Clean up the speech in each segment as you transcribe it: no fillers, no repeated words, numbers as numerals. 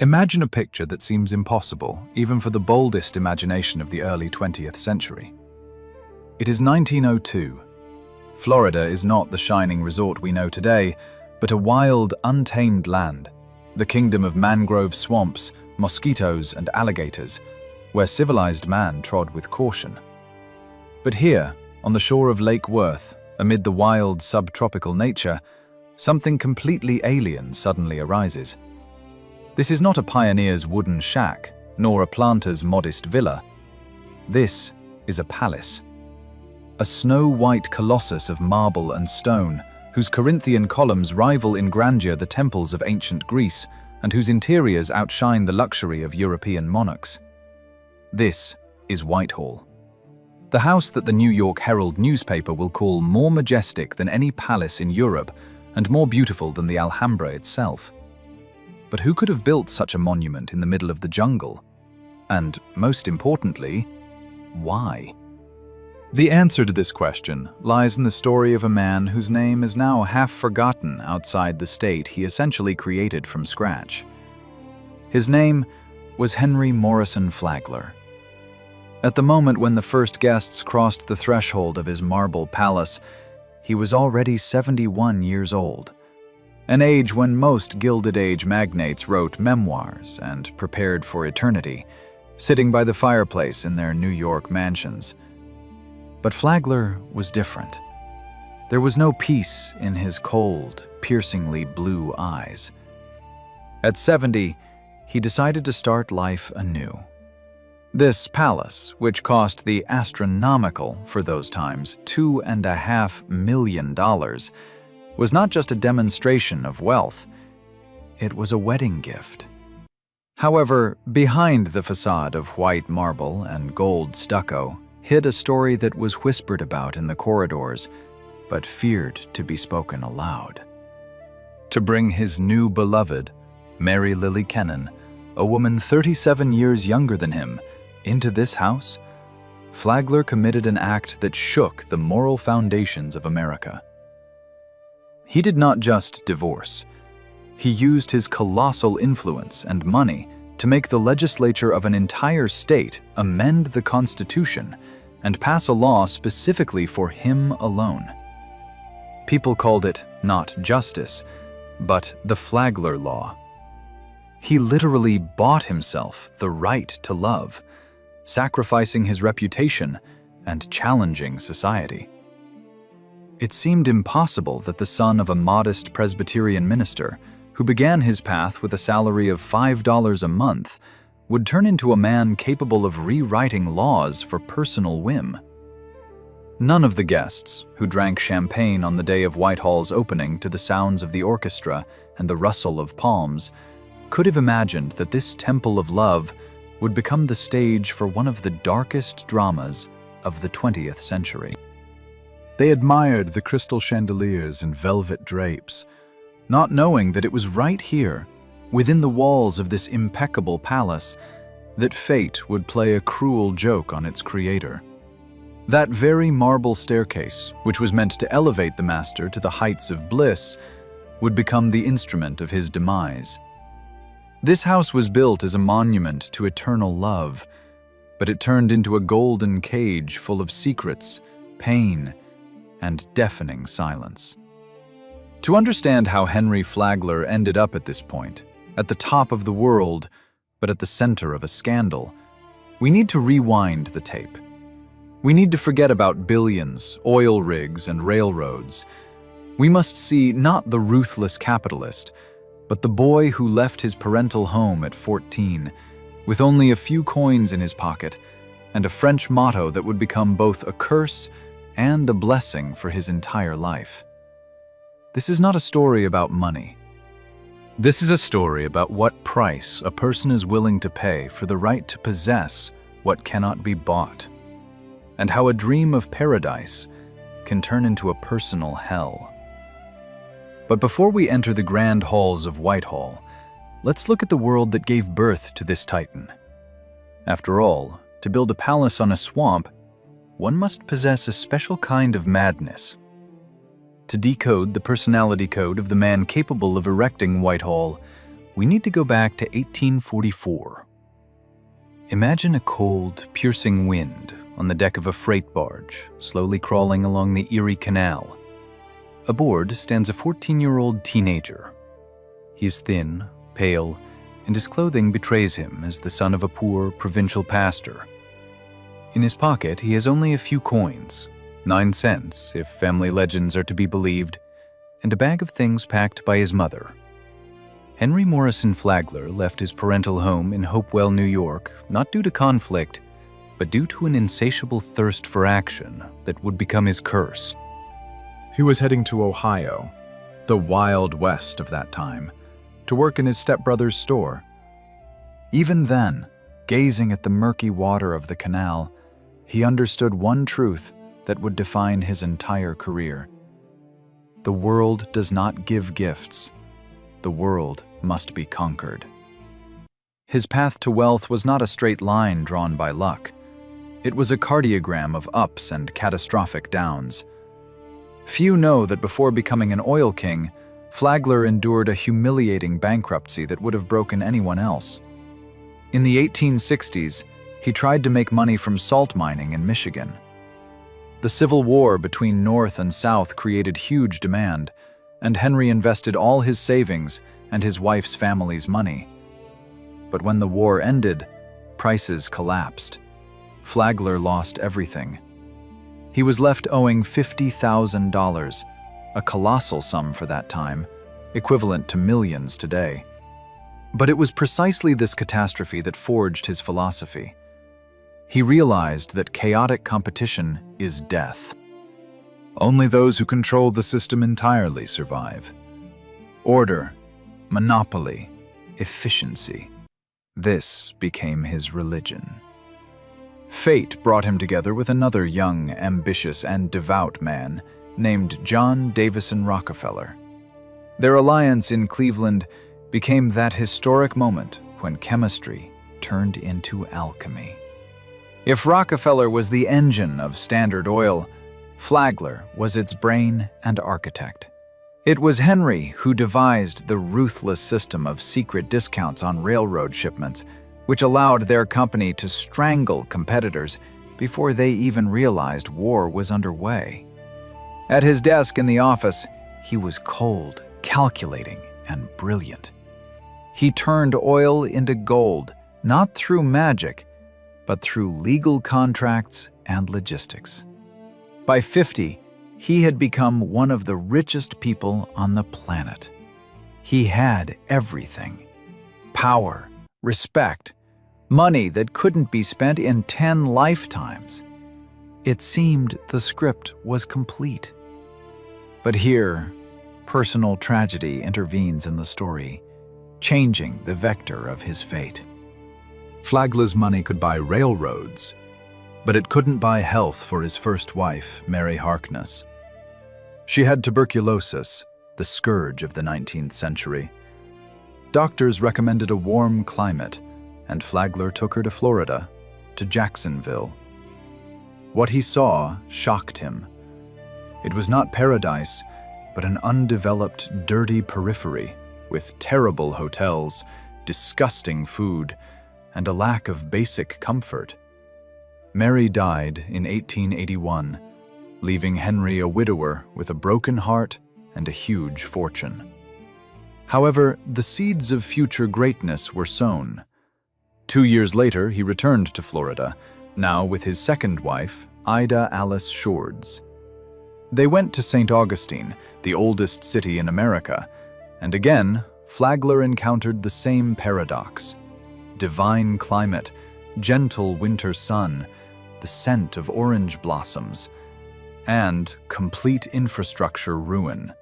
Imagine a picture that seems impossible, even for the boldest imagination of the early 20th century. It is 1902. Florida is not the shining resort we know today, but a wild, untamed land, the kingdom of mangrove swamps, mosquitoes, and alligators, where civilized man trod with caution. But here, on the shore of Lake Worth, amid the wild subtropical nature, something completely alien suddenly arises. This is not a pioneer's wooden shack, nor a planter's modest villa. This is a palace. A snow-white colossus of marble and stone, whose Corinthian columns rival in grandeur the temples of ancient Greece, and whose interiors outshine the luxury of European monarchs. This is Whitehall. The house that the New York Herald newspaper will call more majestic than any palace in Europe and more beautiful than the Alhambra itself. But who could have built such a monument in the middle of the jungle? And, most importantly, why? The answer to this question lies in the story of a man whose name is now half forgotten outside the state he essentially created from scratch. His name was Henry Morrison Flagler. At the moment when the first guests crossed the threshold of his marble palace, he was already 71 years old, an age when most Gilded Age magnates wrote memoirs and prepared for eternity, sitting by the fireplace in their New York mansions. But Flagler was different. There was no peace in his cold, piercingly blue eyes. At 70, he decided to start life anew. This palace, which cost the astronomical, for those times, $2.5 million, was not just a demonstration of wealth, it was a wedding gift. However, behind the facade of white marble and gold stucco hid a story that was whispered about in the corridors, but feared to be spoken aloud. To bring his new beloved, Mary Lily Kennan, a woman 37 years younger than him, into this house, Flagler committed an act that shook the moral foundations of America. He did not just divorce. He used his colossal influence and money to make the legislature of an entire state amend the Constitution and pass a law specifically for him alone. People called it not justice, but the Flagler Law. He literally bought himself the right to love, sacrificing his reputation and challenging society. It seemed impossible that the son of a modest Presbyterian minister, who began his path with a salary of $5 a month, would turn into a man capable of rewriting laws for personal whim. None of the guests, who drank champagne on the day of Whitehall's opening to the sounds of the orchestra and the rustle of palms, could have imagined that this temple of love would become the stage for one of the darkest dramas of the 20th century. They admired the crystal chandeliers and velvet drapes, not knowing that it was right here, within the walls of this impeccable palace, that fate would play a cruel joke on its creator. That very marble staircase, which was meant to elevate the master to the heights of bliss, would become the instrument of his demise. This house was built as a monument to eternal love, but it turned into a golden cage full of secrets, pain, and deafening silence. To understand how Henry Flagler ended up at this point, at the top of the world, but at the center of a scandal, we need to rewind the tape. We need to forget about billions, oil rigs, and railroads. We must see not the ruthless capitalist, but the boy who left his parental home at 14, with only a few coins in his pocket, and a French motto that would become both a curse and a blessing for his entire life. This is not a story about money. This is a story about what price a person is willing to pay for the right to possess what cannot be bought, and how a dream of paradise can turn into a personal hell. But before we enter the grand halls of Whitehall, let's look at the world that gave birth to this titan. After all, to build a palace on a swamp, one must possess a special kind of madness. To decode the personality code of the man capable of erecting Whitehall, we need to go back to 1844. Imagine a cold, piercing wind on the deck of a freight barge, slowly crawling along the Erie Canal. Aboard stands a 14-year-old teenager. He's thin, pale, and his clothing betrays him as the son of a poor provincial pastor. In his pocket, he has only a few coins, 9 cents if family legends are to be believed, and a bag of things packed by his mother. Henry Morrison Flagler left his parental home in Hopewell, New York, not due to conflict, but due to an insatiable thirst for action that would become his curse. He was heading to Ohio, the Wild West of that time, to work in his stepbrother's store. Even then, gazing at the murky water of the canal, he understood one truth that would define his entire career. The world does not give gifts. The world must be conquered. His path to wealth was not a straight line drawn by luck. It was a cardiogram of ups and catastrophic downs. Few know that before becoming an oil king, Flagler endured a humiliating bankruptcy that would have broken anyone else. In the 1860s, he tried to make money from salt mining in Michigan. The Civil War between North and South created huge demand, and Henry invested all his savings and his wife's family's money. But when the war ended, prices collapsed. Flagler lost everything. He was left owing $50,000, a colossal sum for that time, equivalent to millions today. But it was precisely this catastrophe that forged his philosophy. He realized that chaotic competition is death. Only those who control the system entirely survive. Order, monopoly, efficiency. This became his religion. Fate brought him together with another young, ambitious, and devout man named John Davison Rockefeller. Their alliance in Cleveland became that historic moment when chemistry turned into alchemy. If Rockefeller was the engine of Standard Oil, Flagler was its brain and architect. It was Henry who devised the ruthless system of secret discounts on railroad shipments, which allowed their company to strangle competitors before they even realized war was underway. At his desk in the office, he was cold, calculating, and brilliant. He turned oil into gold, not through magic, but through legal contracts and logistics. By 50, he had become one of the richest people on the planet. He had everything: power, respect, money that couldn't be spent in 10 lifetimes. It seemed the script was complete. But here, personal tragedy intervenes in the story, changing the vector of his fate. Flagler's money could buy railroads, but it couldn't buy health for his first wife, Mary Harkness. She had tuberculosis, the scourge of the 19th century. Doctors recommended a warm climate, and Flagler took her to Florida, to Jacksonville. What he saw shocked him. It was not paradise, but an undeveloped, dirty periphery with terrible hotels, disgusting food, and a lack of basic comfort. Mary died in 1881, leaving Henry a widower with a broken heart and a huge fortune. However, the seeds of future greatness were sown. 2 years later, he returned to Florida, now with his second wife, Ida Alice Shords. They went to St. Augustine, the oldest city in America, and again, Flagler encountered the same paradox: divine climate, gentle winter sun, the scent of orange blossoms, and complete infrastructure ruin.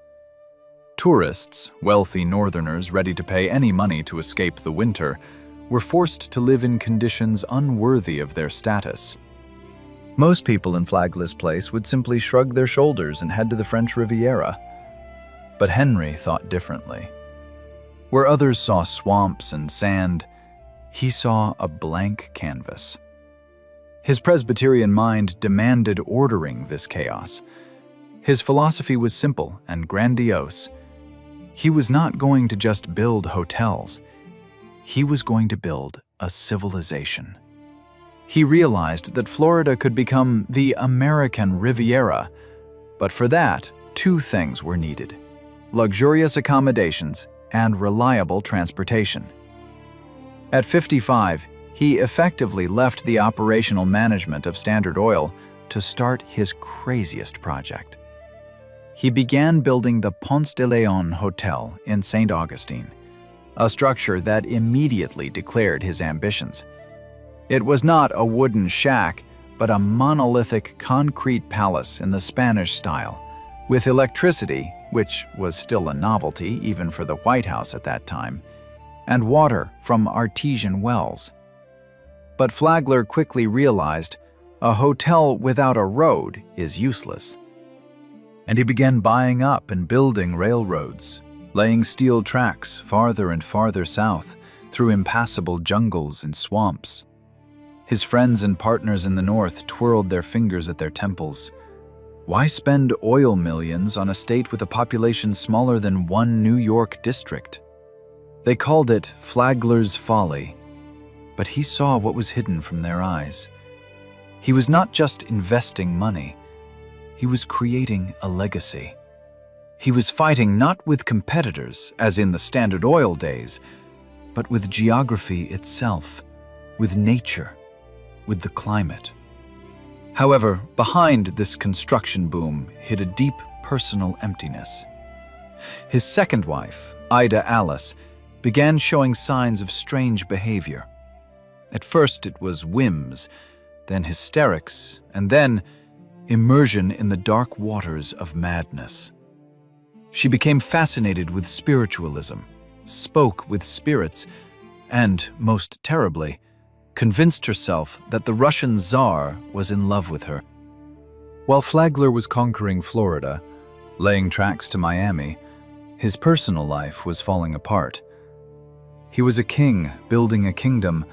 Tourists, wealthy northerners ready to pay any money to escape the winter, were forced to live in conditions unworthy of their status. Most people in Flagler's place would simply shrug their shoulders and head to the French Riviera. But Henry thought differently. Where others saw swamps and sand, he saw a blank canvas. His Presbyterian mind demanded ordering this chaos. His philosophy was simple and grandiose. He was not going to just build hotels. He was going to build a civilization. He realized that Florida could become the American Riviera, but for that, two things were needed: luxurious accommodations and reliable transportation. At 55, he effectively left the operational management of Standard Oil to start his craziest project. He began building the Ponce de Leon Hotel in St. Augustine, a structure that immediately declared his ambitions. It was not a wooden shack, but a monolithic concrete palace in the Spanish style, with electricity, which was still a novelty even for the White House at that time, and water from artesian wells. But Flagler quickly realized a hotel without a road is useless. And he began buying up and building railroads, laying steel tracks farther and farther south through impassable jungles and swamps. His friends and partners in the north twirled their fingers at their temples. Why spend oil millions on a state with a population smaller than one New York district? They called it Flagler's folly, but he saw what was hidden from their eyes. He was not just investing money, he was creating a legacy. He was fighting not with competitors, as in the Standard Oil days, but with geography itself, with nature, with the climate. However, behind this construction boom hid a deep personal emptiness. His second wife, Ida Alice, began showing signs of strange behavior. At first it was whims, then hysterics, and then immersion in the dark waters of madness. She became fascinated with spiritualism, spoke with spirits, and, most terribly, convinced herself that the Russian Tsar was in love with her. While Flagler was conquering Florida, laying tracks to Miami, his personal life was falling apart. He was a king building a kingdom,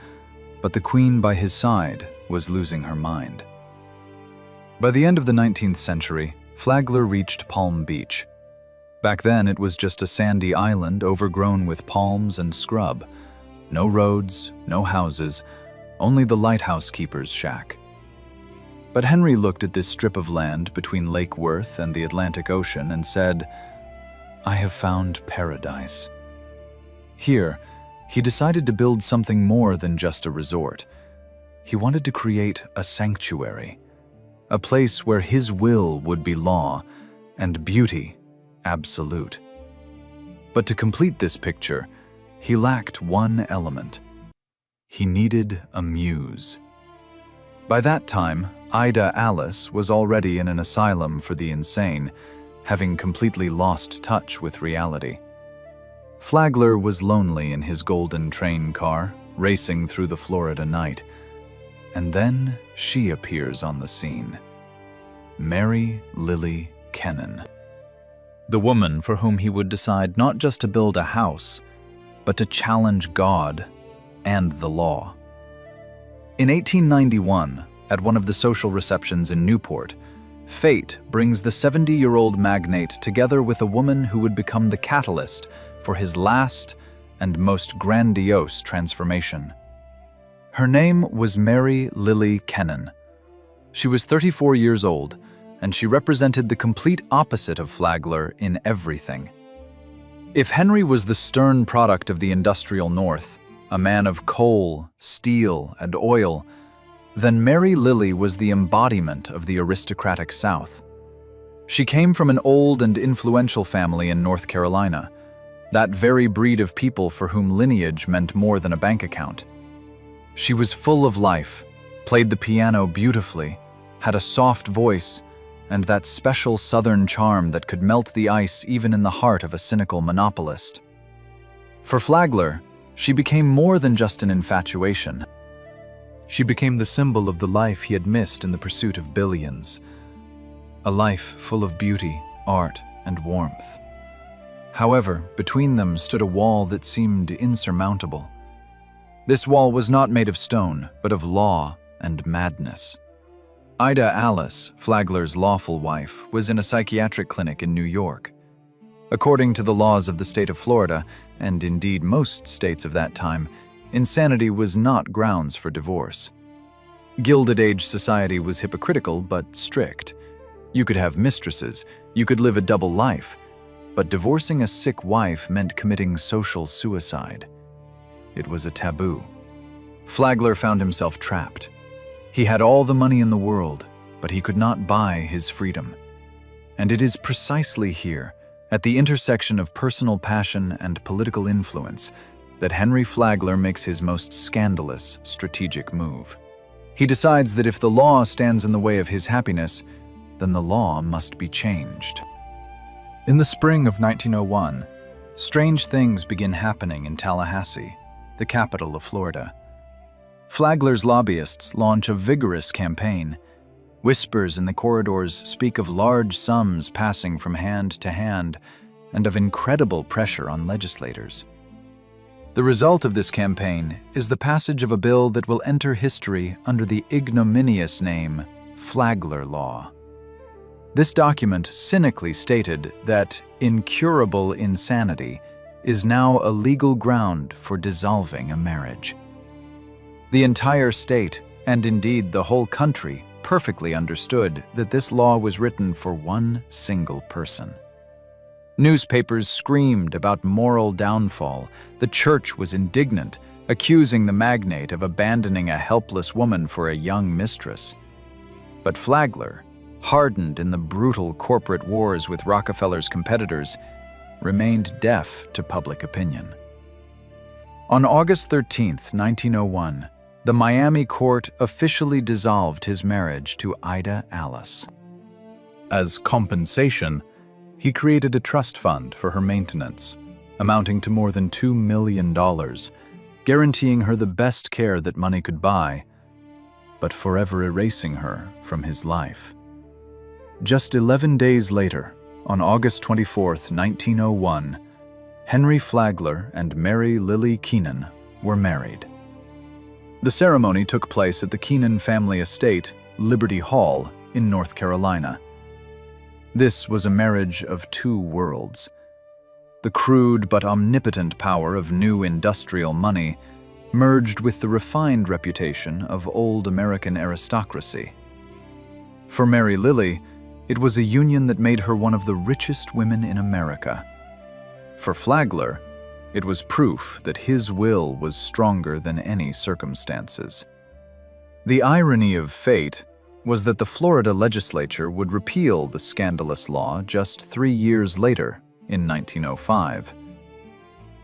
but the queen by his side was losing her mind. By the end of the 19th century, Flagler reached Palm Beach. Back then, it was just a sandy island overgrown with palms and scrub. No roads, no houses, only the lighthouse keeper's shack. But Henry looked at this strip of land between Lake Worth and the Atlantic Ocean and said, "I have found paradise." Here, he decided to build something more than just a resort. He wanted to create a sanctuary, a place where his will would be law and beauty absolute. But to complete this picture, he lacked one element. He needed a muse. By that time, Ida Alice was already in an asylum for the insane, having completely lost touch with reality. Flagler was lonely in his golden train car, racing through the Florida night. And then she appears on the scene. Mary Lily Kennan. The woman for whom he would decide not just to build a house, but to challenge God and the law. In 1891, at one of the social receptions in Newport, fate brings the 70-year-old magnate together with a woman who would become the catalyst for his last and most grandiose transformation. Her name was Mary Lily Kennan. She was 34 years old, and she represented the complete opposite of Flagler in everything. If Henry was the stern product of the industrial North, a man of coal, steel, and oil, then Mary Lily was the embodiment of the aristocratic South. She came from an old and influential family in North Carolina, that very breed of people for whom lineage meant more than a bank account. She was full of life, played the piano beautifully, had a soft voice, and that special Southern charm that could melt the ice even in the heart of a cynical monopolist. For Flagler, she became more than just an infatuation. She became the symbol of the life he had missed in the pursuit of billions. A life full of beauty, art, and warmth. However, between them stood a wall that seemed insurmountable. This wall was not made of stone, but of law and madness. Ida Alice, Flagler's lawful wife, was in a psychiatric clinic in New York. According to the laws of the state of Florida, and indeed most states of that time, insanity was not grounds for divorce. Gilded Age society was hypocritical but strict. You could have mistresses, you could live a double life, but divorcing a sick wife meant committing social suicide. It was a taboo. Flagler found himself trapped. He had all the money in the world, but he could not buy his freedom. And it is precisely here, at the intersection of personal passion and political influence, that Henry Flagler makes his most scandalous strategic move. He decides that if the law stands in the way of his happiness, then the law must be changed. In the spring of 1901, strange things begin happening in Tallahassee, the capital of Florida. Flagler's lobbyists launch a vigorous campaign. Whispers in the corridors speak of large sums passing from hand to hand and of incredible pressure on legislators. The result of this campaign is the passage of a bill that will enter history under the ignominious name Flagler Law. This document cynically stated that incurable insanity is now a legal ground for dissolving a marriage. The entire state, and indeed the whole country, perfectly understood that this law was written for one single person. Newspapers screamed about moral downfall. The church was indignant, accusing the magnate of abandoning a helpless woman for a young mistress. But Flagler, hardened in the brutal corporate wars with Rockefeller's competitors, remained deaf to public opinion. On August 13, 1901, the Miami court officially dissolved his marriage to Ida Alice. As compensation, he created a trust fund for her maintenance, amounting to more than $2 million, guaranteeing her the best care that money could buy, but forever erasing her from his life. Just 11 days later, on August 24, 1901, Henry Flagler and Mary Lily Keenan were married. The ceremony took place at the Keenan family estate, Liberty Hall, in North Carolina. This was a marriage of two worlds. The crude but omnipotent power of new industrial money merged with the refined reputation of old American aristocracy. For Mary Lily, it was a union that made her one of the richest women in America. For Flagler, it was proof that his will was stronger than any circumstances. The irony of fate was that the Florida legislature would repeal the scandalous law just 3 years later, in 1905.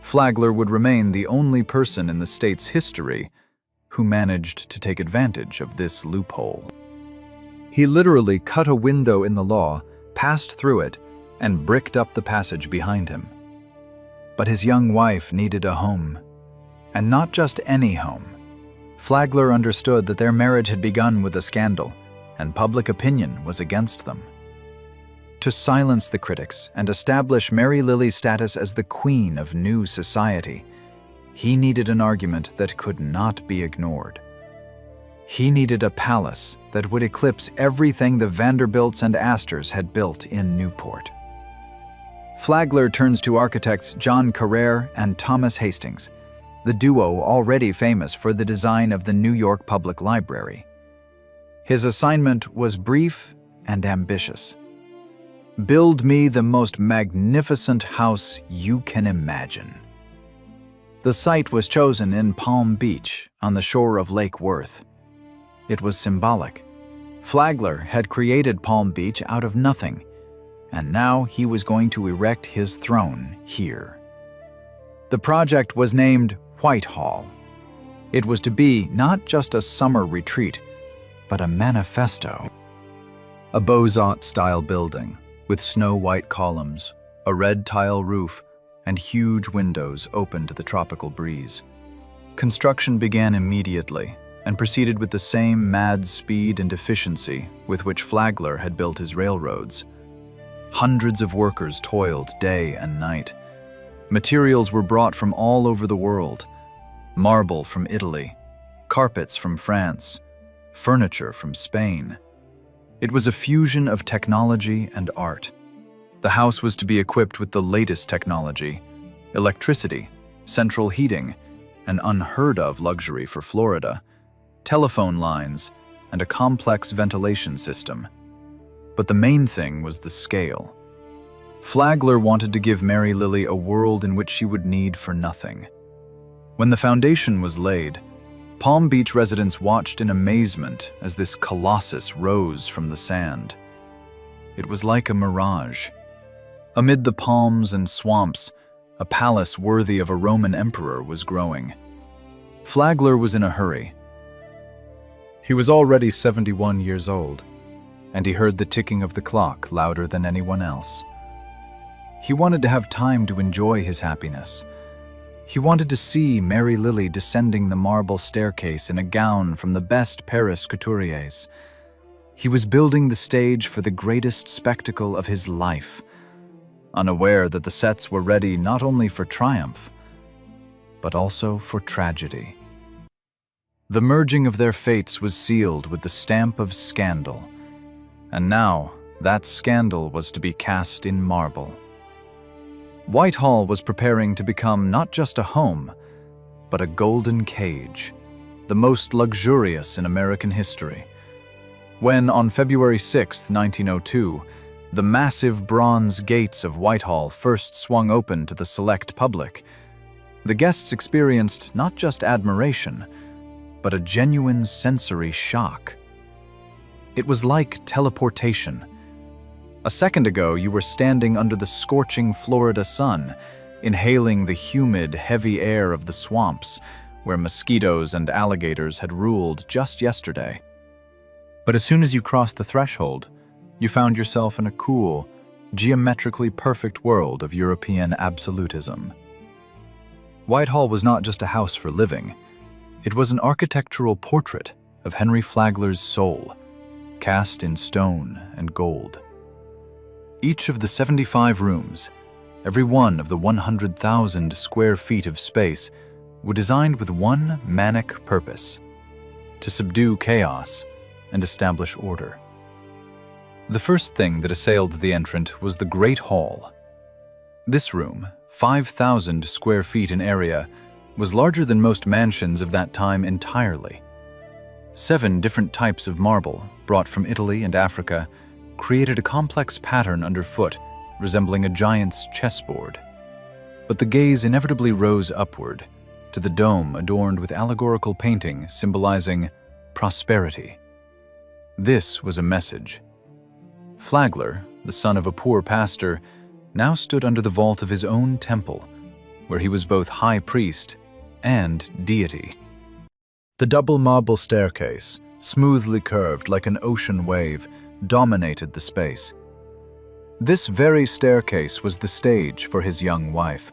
Flagler would remain the only person in the state's history who managed to take advantage of this loophole. He literally cut a window in the law, passed through it, and bricked up the passage behind him. But his young wife needed a home, and not just any home. Flagler understood that their marriage had begun with a scandal, and public opinion was against them. To silence the critics and establish Mary Lily's status as the queen of new society, he needed an argument that could not be ignored. He needed a palace that would eclipse everything the Vanderbilts and Astors had built in Newport. Flagler turns to architects John Carrere and Thomas Hastings, the duo already famous for the design of the New York Public Library. His assignment was brief and ambitious. Build me the most magnificent house you can imagine. The site was chosen in Palm Beach on the shore of Lake Worth. It was symbolic. Flagler had created Palm Beach out of nothing, and now he was going to erect his throne here. The project was named Whitehall. It was to be not just a summer retreat, but a manifesto. A Beaux-Arts-style building with snow-white columns, a red tile roof, and huge windows open to the tropical breeze. Construction began immediately and proceeded with the same mad speed and efficiency with which Flagler had built his railroads. Hundreds of workers toiled day and night. Materials were brought from all over the world: marble from Italy, carpets from France, furniture from Spain. It was a fusion of technology and art. The house was to be equipped with the latest technology: electricity, central heating, an unheard-of luxury for Florida, telephone lines, and a complex ventilation system. But the main thing was the scale. Flagler wanted to give Mary Lily a world in which she would need for nothing. When the foundation was laid, Palm Beach residents watched in amazement as this colossus rose from the sand. It was like a mirage. Amid the palms and swamps, a palace worthy of a Roman emperor was growing. Flagler was in a hurry. He was already 71 years old, and he heard the ticking of the clock louder than anyone else. He wanted to have time to enjoy his happiness. He wanted to see Mary Lily descending the marble staircase in a gown from the best Paris couturiers. He was building the stage for the greatest spectacle of his life, unaware that the sets were ready not only for triumph, but also for tragedy. The merging of their fates was sealed with the stamp of scandal, and now that scandal was to be cast in marble. Whitehall was preparing to become not just a home, but a golden cage, the most luxurious in American history. When, on February 6, 1902, the massive bronze gates of Whitehall first swung open to the select public, the guests experienced not just admiration, but a genuine sensory shock. It was like teleportation. A second ago, you were standing under the scorching Florida sun, inhaling the humid, heavy air of the swamps, where mosquitoes and alligators had ruled just yesterday. But as soon as you crossed the threshold, you found yourself in a cool, geometrically perfect world of European absolutism. Whitehall was not just a house for living. It was an architectural portrait of Henry Flagler's soul, cast in stone and gold. Each of the 75 rooms, every one of the 100,000 square feet of space, were designed with one manic purpose: to subdue chaos and establish order. The first thing that assailed the entrant was the Great Hall. This room, 5,000 square feet in area, was larger than most mansions of that time entirely. 7 different types of marble, brought from Italy and Africa, created a complex pattern underfoot, resembling a giant's chessboard. But the gaze inevitably rose upward, to the dome adorned with allegorical painting symbolizing prosperity. This was a message. Flagler, the son of a poor pastor, now stood under the vault of his own temple, where he was both high priest and deity. The double marble staircase, smoothly curved like an ocean wave, dominated the space. This very staircase was the stage for his young wife.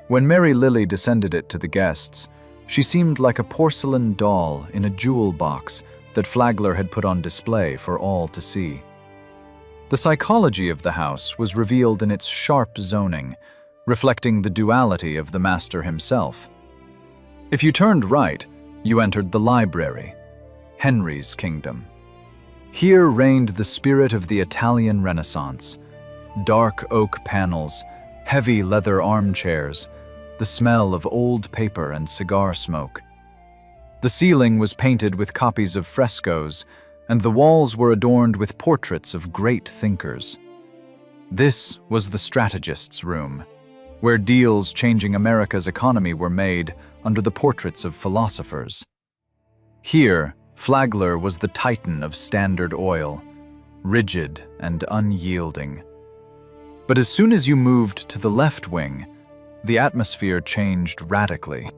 When Mary Lily descended it to the guests, she seemed like a porcelain doll in a jewel box that Flagler had put on display for all to see. The psychology of the house was revealed in its sharp zoning, reflecting the duality of the master himself. If you turned right, you entered the library, Henry's kingdom. Here reigned the spirit of the Italian Renaissance: dark oak panels, heavy leather armchairs, the smell of old paper and cigar smoke. The ceiling was painted with copies of frescoes, and the walls were adorned with portraits of great thinkers. This was the strategist's room, where deals changing America's economy were made under the portraits of philosophers. Here, Flagler was the titan of Standard Oil, rigid and unyielding. But as soon as you moved to the left wing, the atmosphere changed radically.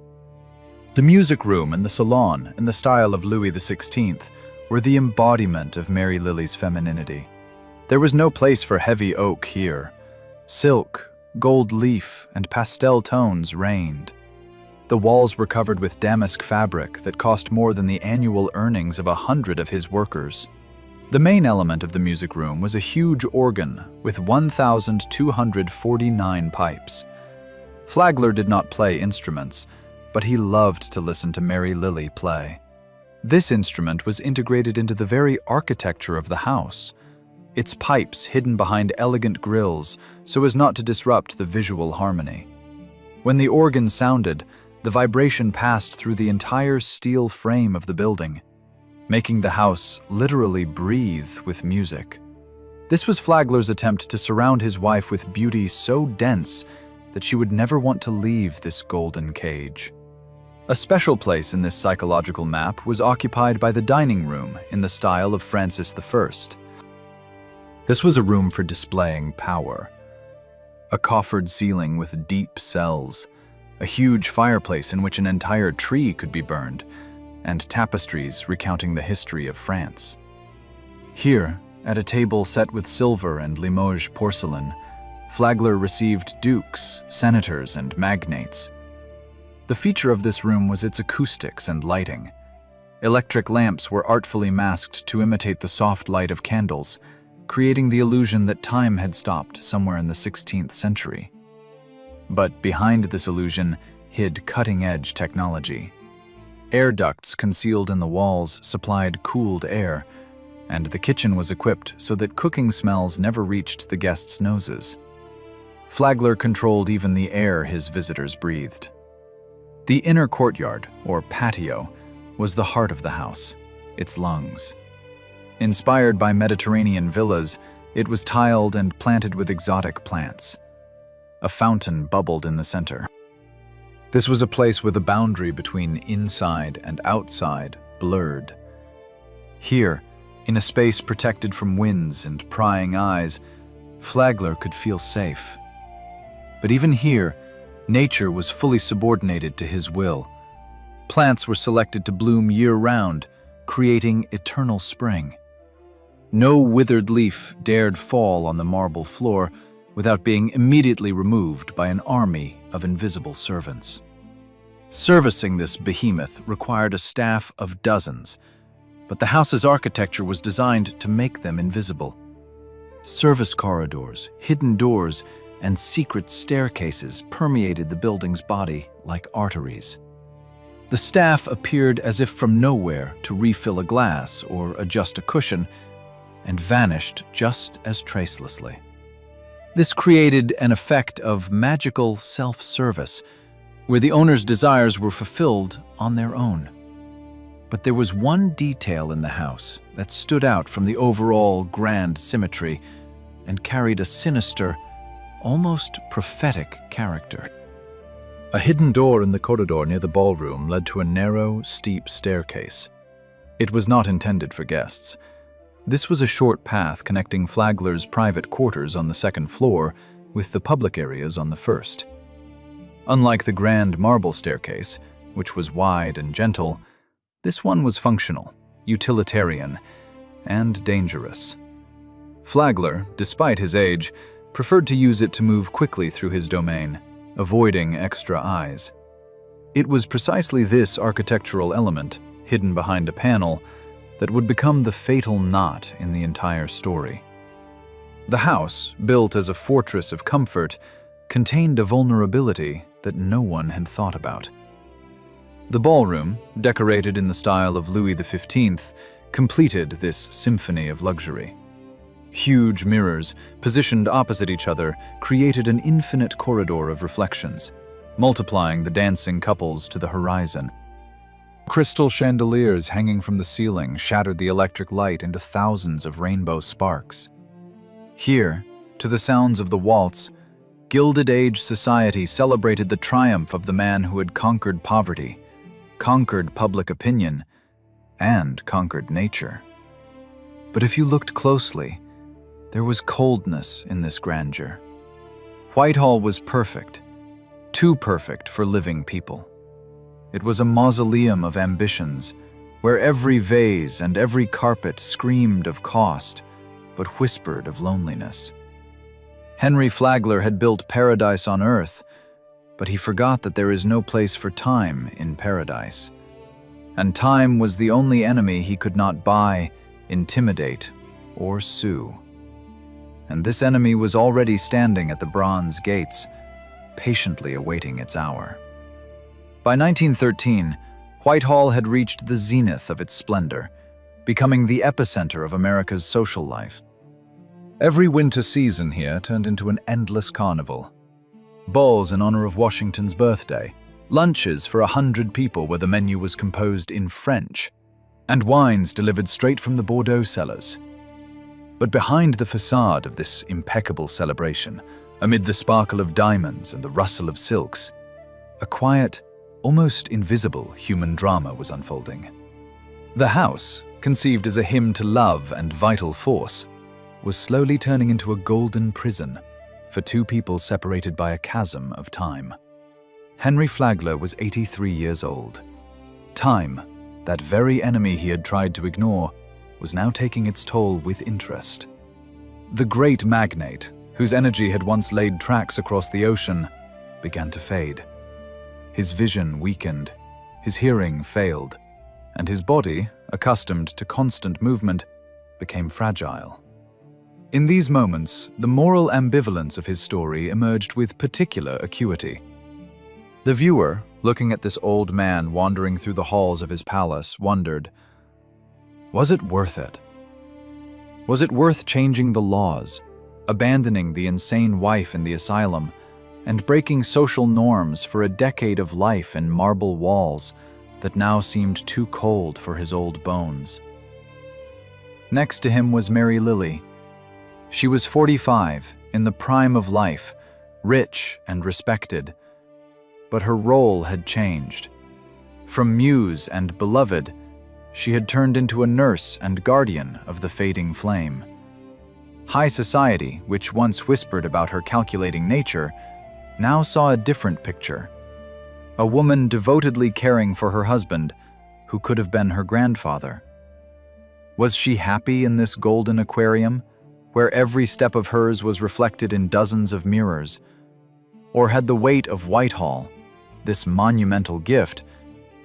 The music room and the salon, in the style of Louis XVI, were the embodiment of Mary Lily's femininity. There was no place for heavy oak here. Silk, gold leaf, and pastel tones reigned. The walls were covered with damask fabric that cost more than the annual earnings of 100 of his workers. The main element of the music room was a huge organ with 1,249 pipes. Flagler did not play instruments, but he loved to listen to Mary Lily play. This instrument was integrated into the very architecture of the house. its pipes hidden behind elegant grilles so as not to disrupt the visual harmony. When the organ sounded, the vibration passed through the entire steel frame of the building, making the house literally breathe with music. This was Flagler's attempt to surround his wife with beauty so dense that she would never want to leave this golden cage. A special place in this psychological map was occupied by the dining room in the style of Francis I. This was a room for displaying power. A coffered ceiling with deep cells, a huge fireplace in which an entire tree could be burned, and tapestries recounting the history of France. Here, at a table set with silver and Limoges porcelain, Flagler received dukes, senators, and magnates. The feature of this room was its acoustics and lighting. Electric lamps were artfully masked to imitate the soft light of candles, creating the illusion that time had stopped somewhere in the 16th century. But behind this illusion hid cutting-edge technology. Air ducts concealed in the walls supplied cooled air, and the kitchen was equipped so that cooking smells never reached the guests' noses. Flagler controlled even the air his visitors breathed. The inner courtyard, or patio, was the heart of the house, its lungs. Inspired by Mediterranean villas, it was tiled and planted with exotic plants. A fountain bubbled in the center. This was a place where the boundary between inside and outside blurred. Here, in a space protected from winds and prying eyes, Flagler could feel safe. But even here, nature was fully subordinated to his will. Plants were selected to bloom year-round, creating eternal spring. No withered leaf dared fall on the marble floor without being immediately removed by an army of invisible servants. Servicing this behemoth required a staff of dozens, but the house's architecture was designed to make them invisible. Service corridors, hidden doors, and secret staircases permeated the building's body like arteries. The staff appeared as if from nowhere to refill a glass or adjust a cushion, and vanished just as tracelessly. This created an effect of magical self-service, where the owner's desires were fulfilled on their own. But there was one detail in the house that stood out from the overall grand symmetry and carried a sinister, almost prophetic character. A hidden door in the corridor near the ballroom led to a narrow, steep staircase. It was not intended for guests. This was a short path connecting Flagler's private quarters on the second floor with the public areas on the first. Unlike the grand marble staircase, which was wide and gentle, this one was functional, utilitarian, and dangerous. Flagler, despite his age, preferred to use it to move quickly through his domain, avoiding extra eyes. It was precisely this architectural element, hidden behind a panel, that would become the fatal knot in the entire story. The house, built as a fortress of comfort, contained a vulnerability that no one had thought about. The ballroom, decorated in the style of Louis XV, completed this symphony of luxury. Huge mirrors, positioned opposite each other, created an infinite corridor of reflections, multiplying the dancing couples to the horizon. Crystal chandeliers hanging from the ceiling shattered the electric light into thousands of rainbow sparks. Here, to the sounds of the waltz, Gilded Age society celebrated the triumph of the man who had conquered poverty, conquered public opinion, and conquered nature. But if you looked closely, there was coldness in this grandeur. Whitehall was perfect, too perfect for living people. It was a mausoleum of ambitions, where every vase and every carpet screamed of cost, but whispered of loneliness. Henry Flagler had built paradise on earth, but he forgot that there is no place for time in paradise. And time was the only enemy he could not buy, intimidate, or sue. And this enemy was already standing at the bronze gates, patiently awaiting its hour. By 1913, Whitehall had reached the zenith of its splendor, becoming the epicenter of America's social life. Every winter season here turned into an endless carnival. Balls in honor of Washington's birthday, lunches for 100 people where the menu was composed in French, and wines delivered straight from the Bordeaux cellars. But behind the facade of this impeccable celebration, amid the sparkle of diamonds and the rustle of silks, a quiet, almost invisible human drama was unfolding. The house, conceived as a hymn to love and vital force, was slowly turning into a golden prison for two people separated by a chasm of time. Henry Flagler was 83 years old. Time, that very enemy he had tried to ignore, was now taking its toll with interest. The great magnate, whose energy had once laid tracks across the ocean, began to fade. His vision weakened, his hearing failed, and his body, accustomed to constant movement, became fragile. In these moments, the moral ambivalence of his story emerged with particular acuity. The viewer, looking at this old man wandering through the halls of his palace, wondered, was it worth it? Was it worth changing the laws, abandoning the insane wife in the asylum, and breaking social norms for a decade of life in marble walls that now seemed too cold for his old bones? Next to him was Mary Lily. She was 45, in the prime of life, rich and respected. But her role had changed. From muse and beloved, she had turned into a nurse and guardian of the fading flame. High society, which once whispered about her calculating nature, now saw a different picture. A woman devotedly caring for her husband, who could have been her grandfather. Was she happy in this golden aquarium, where every step of hers was reflected in dozens of mirrors? Or had the weight of Whitehall, this monumental gift,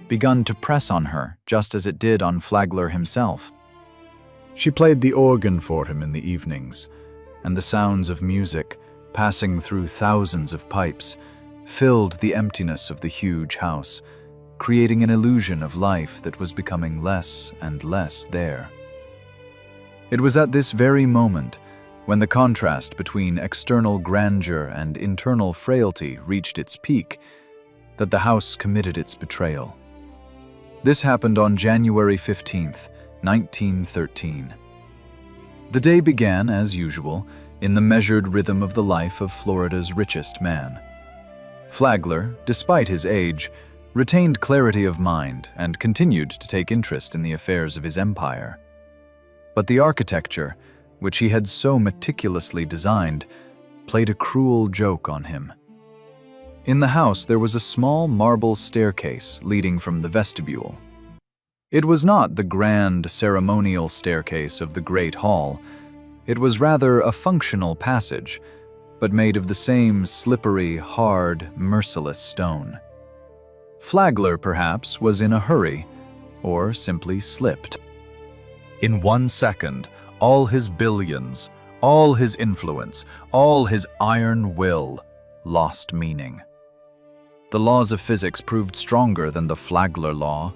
begun to press on her just as it did on Flagler himself? She played the organ for him in the evenings, and the sounds of music, passing through thousands of pipes, filled the emptiness of the huge house, creating an illusion of life that was becoming less and less there. It was at this very moment, when the contrast between external grandeur and internal frailty reached its peak, that the house committed its betrayal. This happened on January 15th, 1913. The day began, as usual, in the measured rhythm of the life of Florida's richest man. Flagler, despite his age, retained clarity of mind and continued to take interest in the affairs of his empire. But the architecture, which he had so meticulously designed, played a cruel joke on him. In the house there was a small marble staircase leading from the vestibule. It was not the grand ceremonial staircase of the Great Hall. It was rather a functional passage, but made of the same slippery, hard, merciless stone. Flagler, perhaps, was in a hurry, or simply slipped. In 1 second, all his billions, all his influence, all his iron will lost meaning. The laws of physics proved stronger than the Flagler law.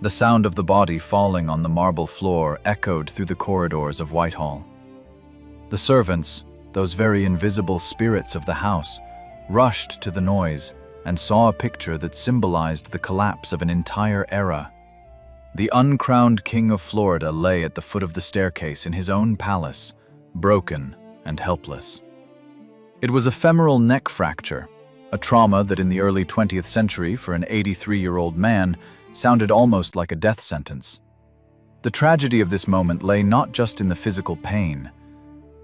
The sound of the body falling on the marble floor echoed through the corridors of Whitehall. The servants, those very invisible spirits of the house, rushed to the noise and saw a picture that symbolized the collapse of an entire era. The uncrowned King of Florida lay at the foot of the staircase in his own palace, broken and helpless. It was a femoral neck fracture, a trauma that in the early 20th century for an 83-year-old man sounded almost like a death sentence. The tragedy of this moment lay not just in the physical pain.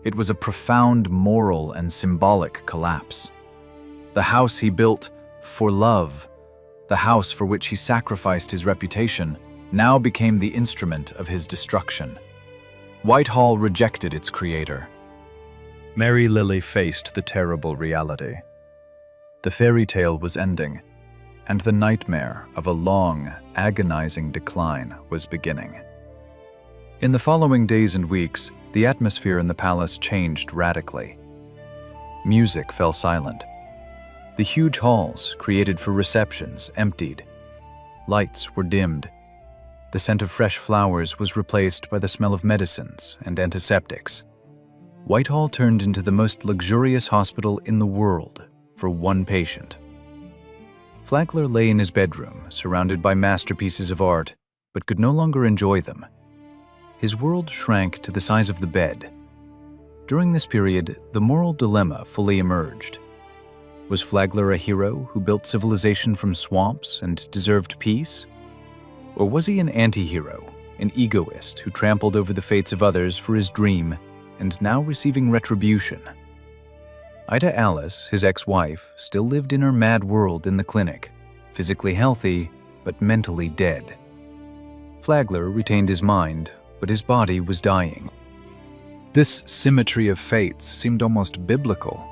It was a profound moral and symbolic collapse. The house he built for love, the house for which he sacrificed his reputation, now became the instrument of his destruction. Whitehall rejected its creator. Mary Lily faced the terrible reality. The fairy tale was ending, and the nightmare of a long, agonizing decline was beginning. In the following days and weeks, the atmosphere in the palace changed radically. Music fell silent. The huge halls, created for receptions, emptied. Lights were dimmed. The scent of fresh flowers was replaced by the smell of medicines and antiseptics. Whitehall turned into the most luxurious hospital in the world for one patient. Flagler lay in his bedroom, surrounded by masterpieces of art, but could no longer enjoy them. His world shrank to the size of the bed. During this period, the moral dilemma fully emerged. Was Flagler a hero who built civilization from swamps and deserved peace? Or was he an anti-hero, an egoist who trampled over the fates of others for his dream and now receiving retribution? Ida Alice, his ex-wife, still lived in her mad world in the clinic, physically healthy but mentally dead. Flagler retained his mind, but his body was dying. This symmetry of fates seemed almost biblical.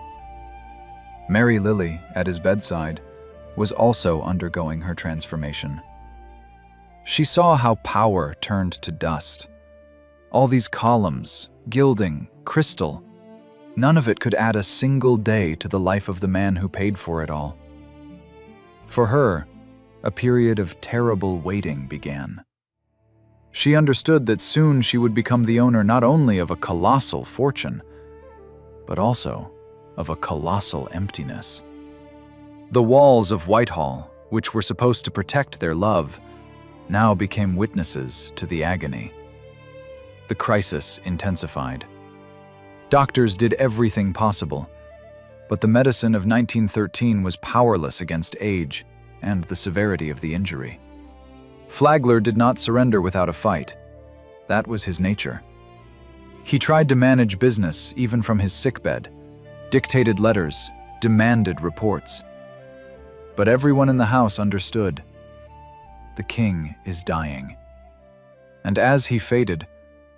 Mary Lily, at his bedside, was also undergoing her transformation. She saw how power turned to dust. All these columns, gilding, crystal, none of it could add a single day to the life of the man who paid for it all. For her, a period of terrible waiting began. She understood that soon she would become the owner not only of a colossal fortune, but also of a colossal emptiness. The walls of Whitehall, which were supposed to protect their love, now became witnesses to the agony. The crisis intensified. Doctors did everything possible, but the medicine of 1913 was powerless against age and the severity of the injury. Flagler did not surrender without a fight. That was his nature. He tried to manage business even from his sickbed, dictated letters, demanded reports. But everyone in the house understood. The king is dying. And as he faded,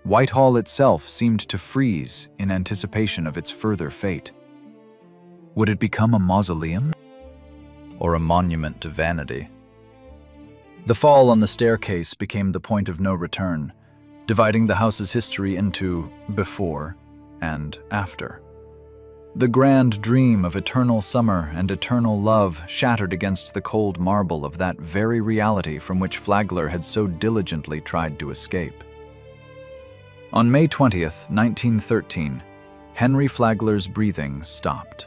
Whitehall itself seemed to freeze in anticipation of its further fate. Would it become a mausoleum? Or a monument to vanity? The fall on the staircase became the point of no return, dividing the house's history into before and after. The grand dream of eternal summer and eternal love shattered against the cold marble of that very reality from which Flagler had so diligently tried to escape. On May 20th, 1913, Henry Flagler's breathing stopped.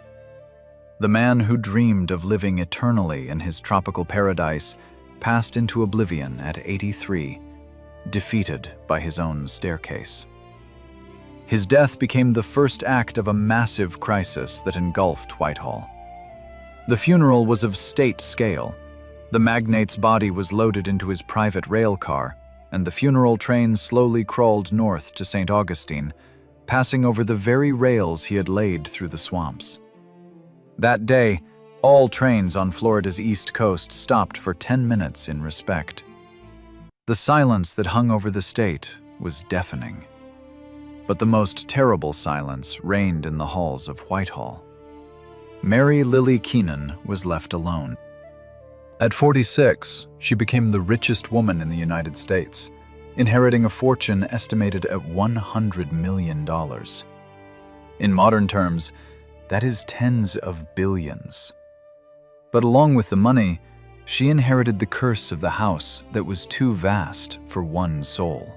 The man who dreamed of living eternally in his tropical paradise passed into oblivion at 83, defeated by his own staircase. His death became the first act of a massive crisis that engulfed Whitehall. The funeral was of state scale. The magnate's body was loaded into his private rail car, and the funeral train slowly crawled north to St. Augustine, passing over the very rails he had laid through the swamps. That day, all trains on Florida's east coast stopped for 10 minutes in respect. The silence that hung over the state was deafening. But the most terrible silence reigned in the halls of Whitehall. Mary Lily Keenan was left alone. At 46, she became the richest woman in the United States, inheriting a fortune estimated at $100 million. In modern terms, that is tens of billions. But along with the money, she inherited the curse of the house that was too vast for one soul.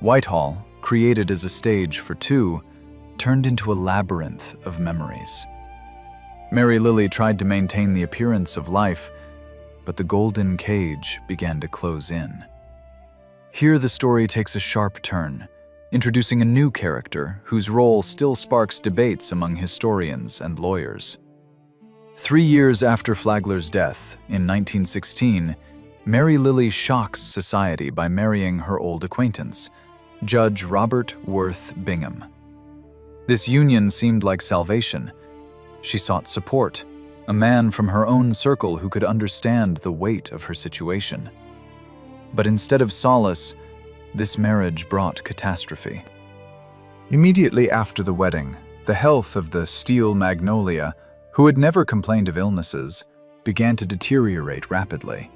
Whitehall, created as a stage for two, turned into a labyrinth of memories. Mary Lily tried to maintain the appearance of life, but the golden cage began to close in. Here the story takes a sharp turn, introducing a new character whose role still sparks debates among historians and lawyers. 3 years after Flagler's death, in 1916, Mary Lily shocks society by marrying her old acquaintance, Judge Robert Worth Bingham. This union seemed like salvation. She sought support, a man from her own circle who could understand the weight of her situation. But instead of solace, this marriage brought catastrophe. Immediately after the wedding, the health of the steel magnolia, who had never complained of illnesses, began to deteriorate rapidly.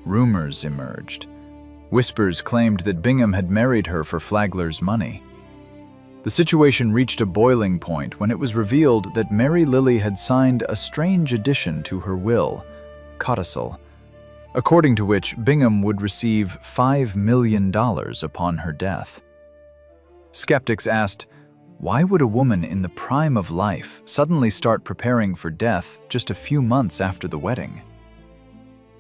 Rumors emerged. Whispers claimed that Bingham had married her for Flagler's money. The situation reached a boiling point when it was revealed that Mary Lily had signed a strange addition to her will, codicil, according to which Bingham would receive $5 million upon her death. Skeptics asked, Why would a woman in the prime of life suddenly start preparing for death just a few months after the wedding?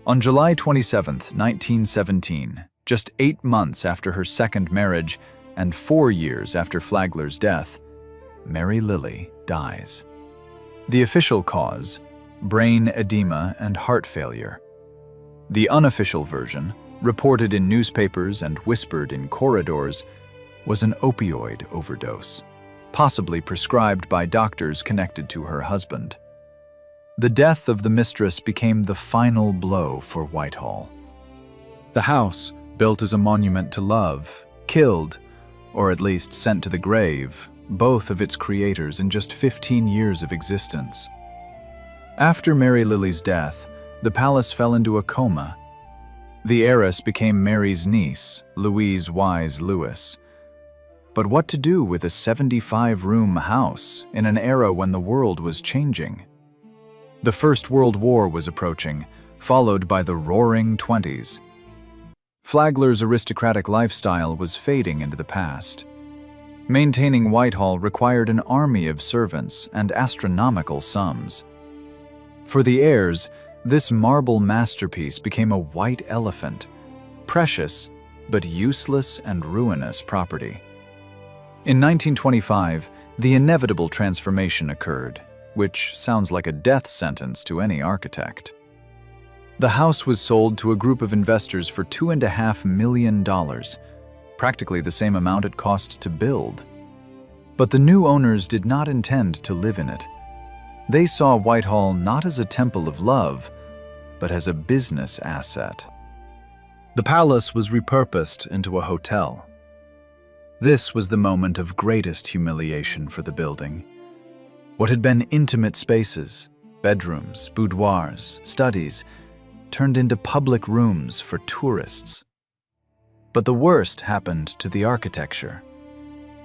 On July 27, 1917, just 8 months after her second marriage and 4 years after Flagler's death, Mary Lilly dies. The official cause: brain edema and heart failure. The unofficial version, reported in newspapers and whispered in corridors, was an opioid overdose, possibly prescribed by doctors connected to her husband. The death of the mistress became the final blow for Whitehall. The house, built as a monument to love, killed, or at least sent to the grave, both of its creators in just 15 years of existence. After Mary Lilly's death, the palace fell into a coma. The heiress became Mary's niece, Louise Wise Lewis. But what to do with a 75-room house in an era when the world was changing? The First World War was approaching, followed by the Roaring Twenties. Flagler's aristocratic lifestyle was fading into the past. Maintaining Whitehall required an army of servants and astronomical sums. For the heirs, this marble masterpiece became a white elephant, precious but useless and ruinous property. In 1925, the inevitable transformation occurred, which sounds like a death sentence to any architect. The house was sold to a group of investors for $2.5 million, practically the same amount it cost to build. But the new owners did not intend to live in it. They saw Whitehall not as a temple of love, but as a business asset. The palace was repurposed into a hotel. This was the moment of greatest humiliation for the building. What had been intimate spaces, bedrooms, boudoirs, studies, turned into public rooms for tourists. But the worst happened to the architecture.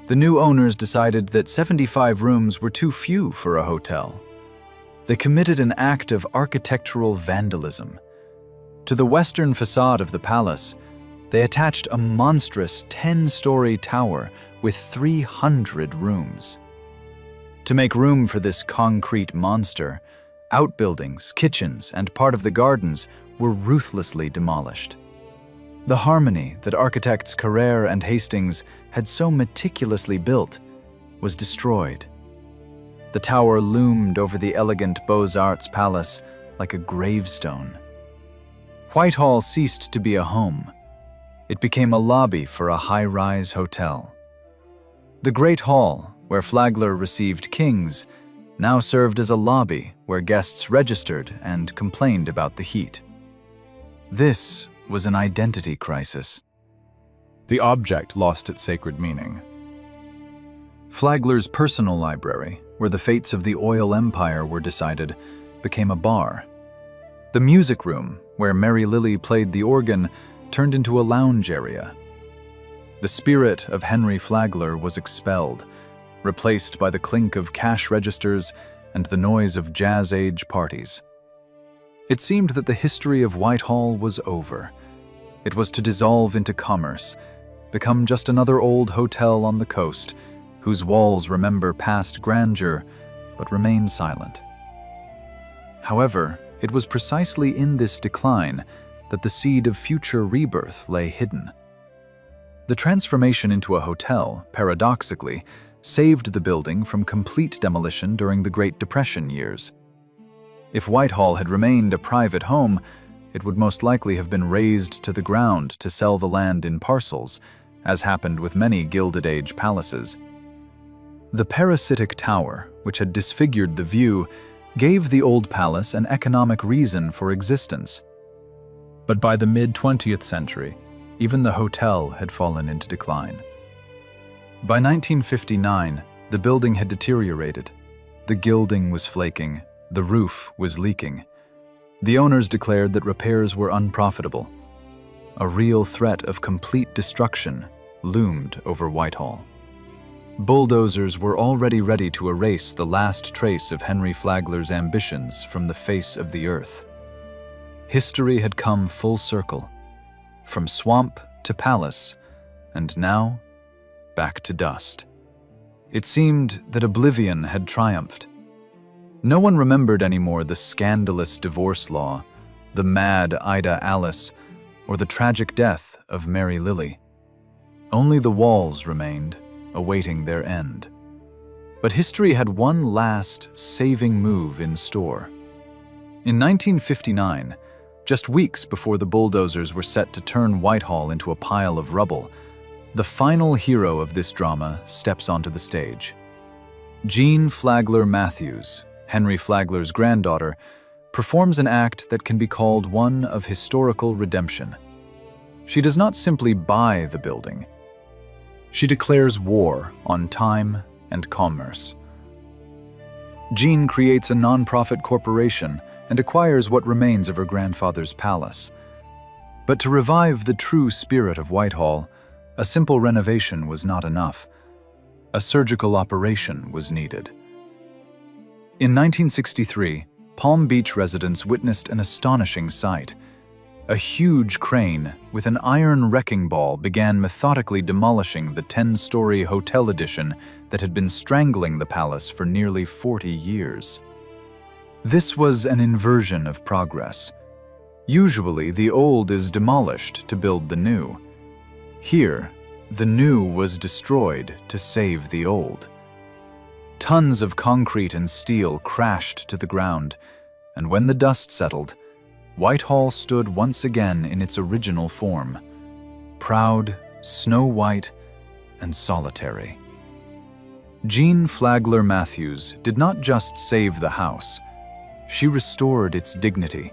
The new owners decided that 75 rooms were too few for a hotel. They committed an act of architectural vandalism. To the western facade of the palace, they attached a monstrous 10-story tower with 300 rooms. To make room for this concrete monster, outbuildings, kitchens, and part of the gardens were ruthlessly demolished. The harmony that architects Carrere and Hastings had so meticulously built was destroyed. The tower loomed over the elegant Beaux-Arts palace like a gravestone. Whitehall ceased to be a home. It became a lobby for a high-rise hotel. The Great Hall, where Flagler received kings, now served as a lobby where guests registered and complained about the heat. This was an identity crisis. The object lost its sacred meaning. Flagler's personal library, where the fates of the oil empire were decided, became a bar. The music room, where Mary Lilly played the organ, turned into a lounge area. The spirit of Henry Flagler was expelled, replaced by the clink of cash registers and the noise of jazz-age parties. It seemed that the history of Whitehall was over. It was to dissolve into commerce, become just another old hotel on the coast, whose walls remember past grandeur but remain silent. However, it was precisely in this decline that the seed of future rebirth lay hidden. The transformation into a hotel, paradoxically, saved the building from complete demolition during the Great Depression years. If Whitehall had remained a private home, it would most likely have been razed to the ground to sell the land in parcels, as happened with many Gilded Age palaces. The parasitic tower, which had disfigured the view, gave the old palace an economic reason for existence. But by the mid-20th century, even the hotel had fallen into decline. By 1959, the building had deteriorated. The gilding was flaking, the roof was leaking. The owners declared that repairs were unprofitable. A real threat of complete destruction loomed over Whitehall. Bulldozers were already ready to erase the last trace of Henry Flagler's ambitions from the face of the earth. History had come full circle, from swamp to palace, and now back to dust. It seemed that oblivion had triumphed. No one remembered anymore the scandalous divorce law, the mad Ida Alice, or the tragic death of Mary Lily. Only the walls remained, awaiting their end. But history had one last, saving move in store. In 1959, just weeks before the bulldozers were set to turn Whitehall into a pile of rubble, the final hero of this drama steps onto the stage. Jean Flagler Matthews, Henry Flagler's granddaughter, performs an act that can be called one of historical redemption. She does not simply buy the building. She declares war on time and commerce. Jean creates a non-profit corporation and acquires what remains of her grandfather's palace. But to revive the true spirit of Whitehall, a simple renovation was not enough. A surgical operation was needed. In 1963, Palm Beach residents witnessed an astonishing sight. A huge crane with an iron wrecking ball began methodically demolishing the 10-story hotel addition that had been strangling the palace for nearly 40 years. This was an inversion of progress. Usually, the old is demolished to build the new. Here, the new was destroyed to save the old. Tons of concrete and steel crashed to the ground, and when the dust settled, Whitehall stood once again in its original form, proud, snow-white, and solitary. Jean Flagler Matthews did not just save the house, she restored its dignity.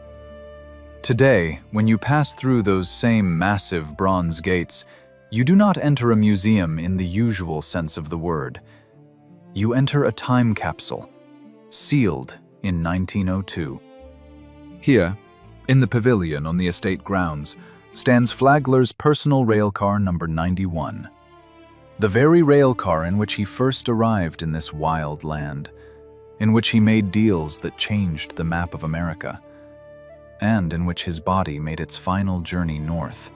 Today, when you pass through those same massive bronze gates, you do not enter a museum in the usual sense of the word. You enter a time capsule, sealed in 1902. Here, in the pavilion on the estate grounds, stands Flagler's personal railcar number 91. The very railcar in which he first arrived in this wild land, in which he made deals that changed the map of America, and in which his body made its final journey north.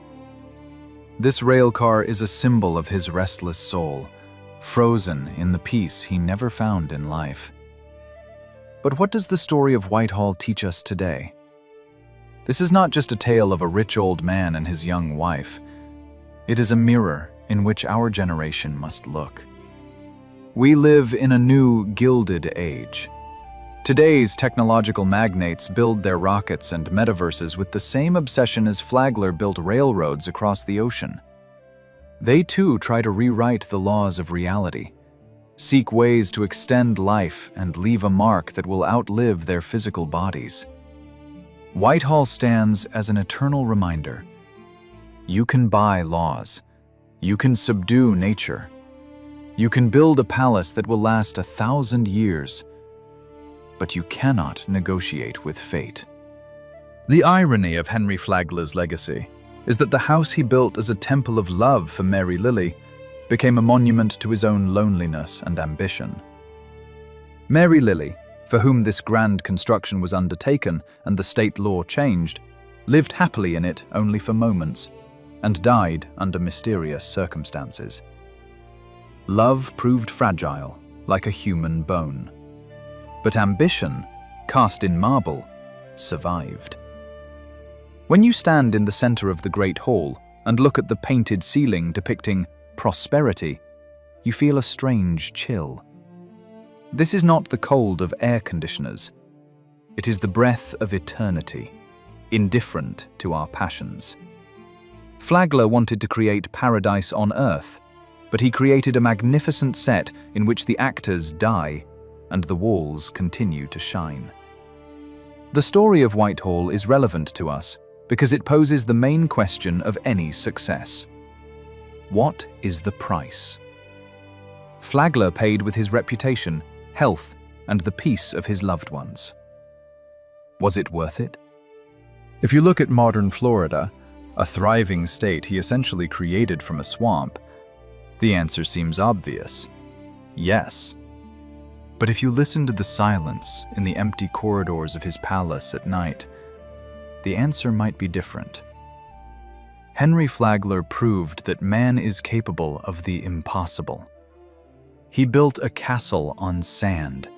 This railcar is a symbol of his restless soul, frozen in the peace he never found in life. But what does the story of Whitehall teach us today? This is not just a tale of a rich old man and his young wife. It is a mirror in which our generation must look. We live in a new Gilded Age. Today's technological magnates build their rockets and metaverses with the same obsession as Flagler built railroads across the ocean. They too try to rewrite the laws of reality, seek ways to extend life and leave a mark that will outlive their physical bodies. Whitehall stands as an eternal reminder. You can buy laws. You can subdue nature. You can build a palace that will last 1,000 years. But you cannot negotiate with fate. The irony of Henry Flagler's legacy is that the house he built as a temple of love for Mary Lily became a monument to his own loneliness and ambition. Mary Lily, for whom this grand construction was undertaken and the state law changed, lived happily in it only for moments, and died under mysterious circumstances. Love proved fragile, like a human bone. But ambition, cast in marble, survived. When you stand in the center of the Great Hall and look at the painted ceiling depicting prosperity, you feel a strange chill. This is not the cold of air conditioners. It is the breath of eternity, indifferent to our passions. Flagler wanted to create paradise on earth, but he created a magnificent set in which the actors die and the walls continue to shine. The story of Whitehall is relevant to us because it poses the main question of any success. What is the price? Flagler paid with his reputation, health, and the peace of his loved ones. Was it worth it? If you look at modern Florida, a thriving state he essentially created from a swamp, the answer seems obvious. Yes. But if you listen to the silence in the empty corridors of his palace at night, the answer might be different. Henry Flagler proved that man is capable of the impossible. He built a castle on sand,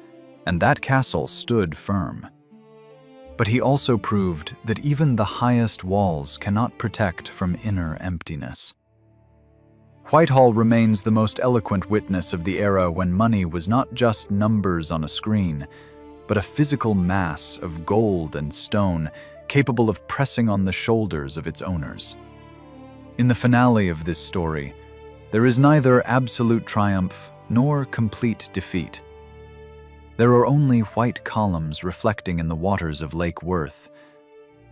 and that castle stood firm. But he also proved that even the highest walls cannot protect from inner emptiness. Whitehall remains the most eloquent witness of the era when money was not just numbers on a screen, but a physical mass of gold and stone capable of pressing on the shoulders of its owners. In the finale of this story, there is neither absolute triumph nor complete defeat. There are only white columns reflecting in the waters of Lake Worth,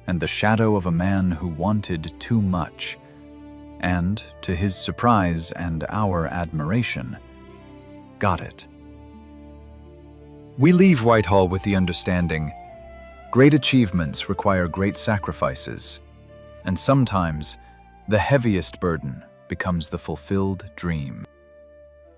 and the shadow of a man who wanted too much, and, to his surprise and our admiration, got it. We leave Whitehall with the understanding, great achievements require great sacrifices, and sometimes the heaviest burden becomes the fulfilled dream.